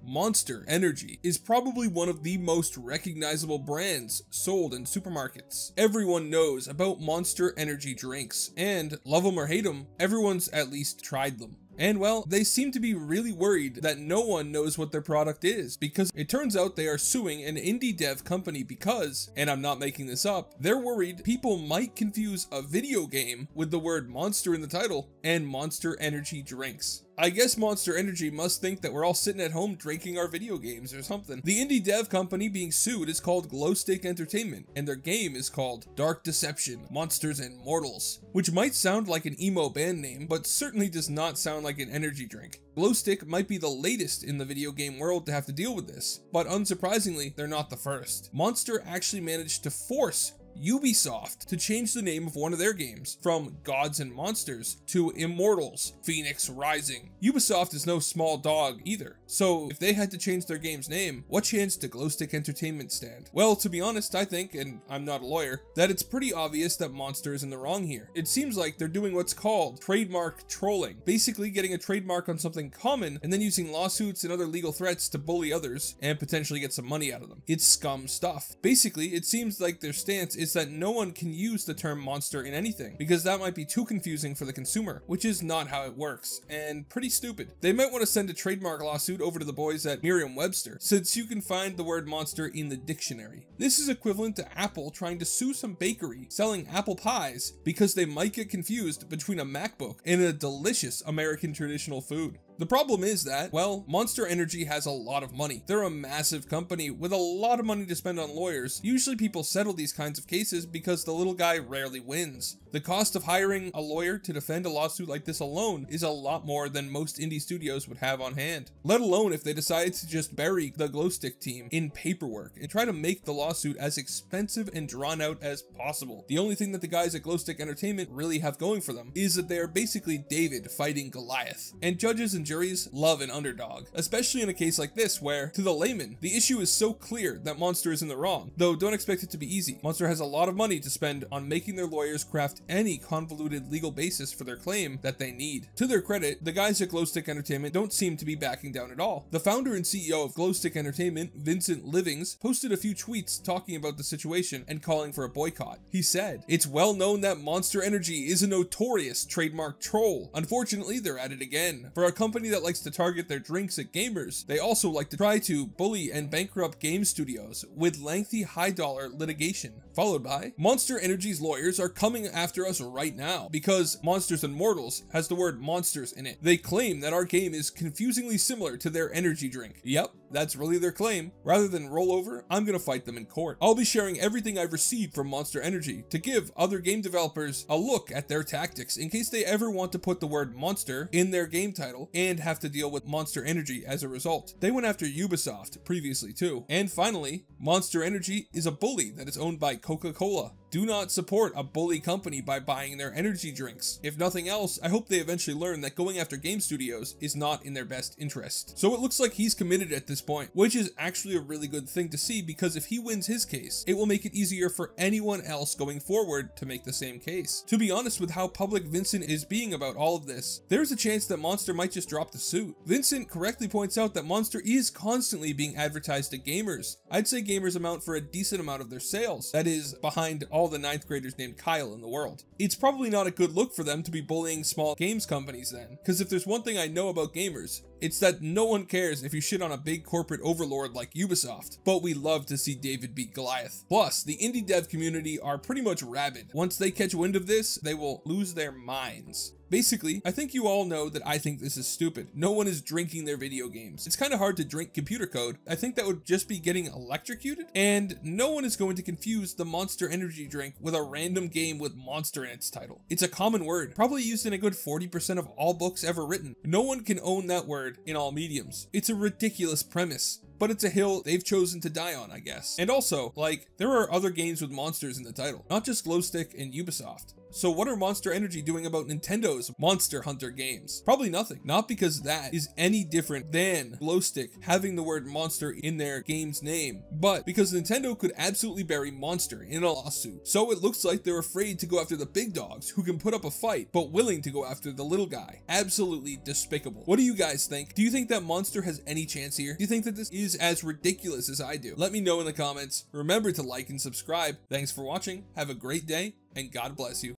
Monster Energy is probably one of the most recognizable brands sold in supermarkets. Everyone knows about Monster Energy drinks, and love them or hate them, everyone's at least tried them. And well, they seem to be really worried that no one knows what their product is, because it turns out they are suing an indie dev company because, and I'm not making this up, they're worried people might confuse a video game with the word monster in the title and Monster Energy drinks. I guess Monster Energy must think that we're all sitting at home drinking our video games or something. The indie dev company being sued is called Glowstick Entertainment, and their game is called Dark Deception, Monsters and Mortals, which might sound like an emo band name, but certainly does not sound like an energy drink. Glowstick might be the latest in the video game world to have to deal with this, but unsurprisingly, they're not the first. Monster actually managed to force Ubisoft to change the name of one of their games from Gods and Monsters to Immortals Phoenix Rising. Ubisoft is no small dog either, so if they had to change their game's name, what chance did Glowstick Entertainment stand? Well, to be honest, I think, and I'm not a lawyer, that it's pretty obvious that Monster is in the wrong here. It seems like they're doing what's called trademark trolling, basically getting a trademark on something common and then using lawsuits and other legal threats to bully others and potentially get some money out of them. It's scum stuff. Basically, it seems like their stance is that no one can use the term monster in anything, because that might be too confusing for the consumer, which is not how it works, and pretty stupid. They might want to send a trademark lawsuit over to the boys at Merriam-Webster, since you can find the word monster in the dictionary. This is equivalent to Apple trying to sue some bakery selling apple pies because they might get confused between a MacBook and a delicious American traditional food. The problem is that, well, Monster Energy has a lot of money. They're a massive company with a lot of money to spend on lawyers. Usually people settle these kinds of cases because the little guy rarely wins. The cost of hiring a lawyer to defend a lawsuit like this alone is a lot more than most indie studios would have on hand, let alone if they decided to just bury the Glowstick team in paperwork and try to make the lawsuit as expensive and drawn out as possible. The only thing that the guys at Glowstick Entertainment really have going for them is that they are basically David fighting Goliath, and judges and juries love an underdog, especially in a case like this where, to the layman, the issue is so clear that Monster is in the wrong, though don't expect it to be easy. Monster has a lot of money to spend on making their lawyers craft any convoluted legal basis for their claim that they need. To their credit, the guys at Glowstick Entertainment don't seem to be backing down at all. The founder and CEO of Glowstick Entertainment, Vincent Livings, posted a few tweets talking about the situation and calling for a boycott. He said, "It's well known that Monster Energy is a notorious trademark troll. Unfortunately, they're at it again. For a company that likes to target their drinks at gamers, they also like to try to bully and bankrupt game studios with lengthy high-dollar litigation." Followed by, "Monster Energy's lawyers are coming after us right now because Monsters and Mortals has the word monsters in it. They claim that our game is confusingly similar to their energy drink." Yep, that's really their claim. Rather than roll over, I'm gonna fight them in court. I'll be sharing everything I've received from Monster Energy to give other game developers a look at their tactics in case they ever want to put the word monster in their game title and have to deal with Monster Energy as a result. They went after Ubisoft previously too. And finally, Monster Energy is a bully that is owned by Coca-Cola. Do not support a bully company by buying their energy drinks. If nothing else, I hope they eventually learn that going after game studios is not in their best interest. So it looks like he's committed at this point, which is actually a really good thing to see, because if he wins his case, it will make it easier for anyone else going forward to make the same case. To be honest with how public Vincent is being about all of this, there's a chance that Monster might just drop the suit. Vincent correctly points out that Monster is constantly being advertised to gamers. I'd say gamers amount for a decent amount of their sales. That is, behind all the 9th graders named Kyle in the world. It's probably not a good look for them to be bullying small games companies then, because if there's one thing I know about gamers, it's that no one cares if you shit on a big corporate overlord like Ubisoft, but we love to see David beat Goliath. Plus, the indie dev community are pretty much rabid. Once they catch wind of this, they will lose their minds. Basically, I think you all know that I think this is stupid. No one is drinking their video games. It's kind of hard to drink computer code. I think that would just be getting electrocuted, and no one is going to confuse the Monster Energy drink with a random game with monster in its title. It's a common word, probably used in a good 40% of all books ever written. No one can own that word in all mediums. It's a ridiculous premise, but it's a hill they've chosen to die on, I guess. And also, like, there are other games with monsters in the title, not just Glowstick and Ubisoft. So what are Monster Energy doing about Nintendo's Monster Hunter games? Probably nothing. Not because that is any different than Glowstick having the word monster in their game's name, but because Nintendo could absolutely bury Monster in a lawsuit. So it looks like they're afraid to go after the big dogs who can put up a fight, but willing to go after the little guy. Absolutely despicable. What do you guys think? Do you think that Monster has any chance here? Do you think that this is as ridiculous as I do? Let me know in the comments. Remember to like and subscribe. Thanks for watching. Have a great day, and God bless you.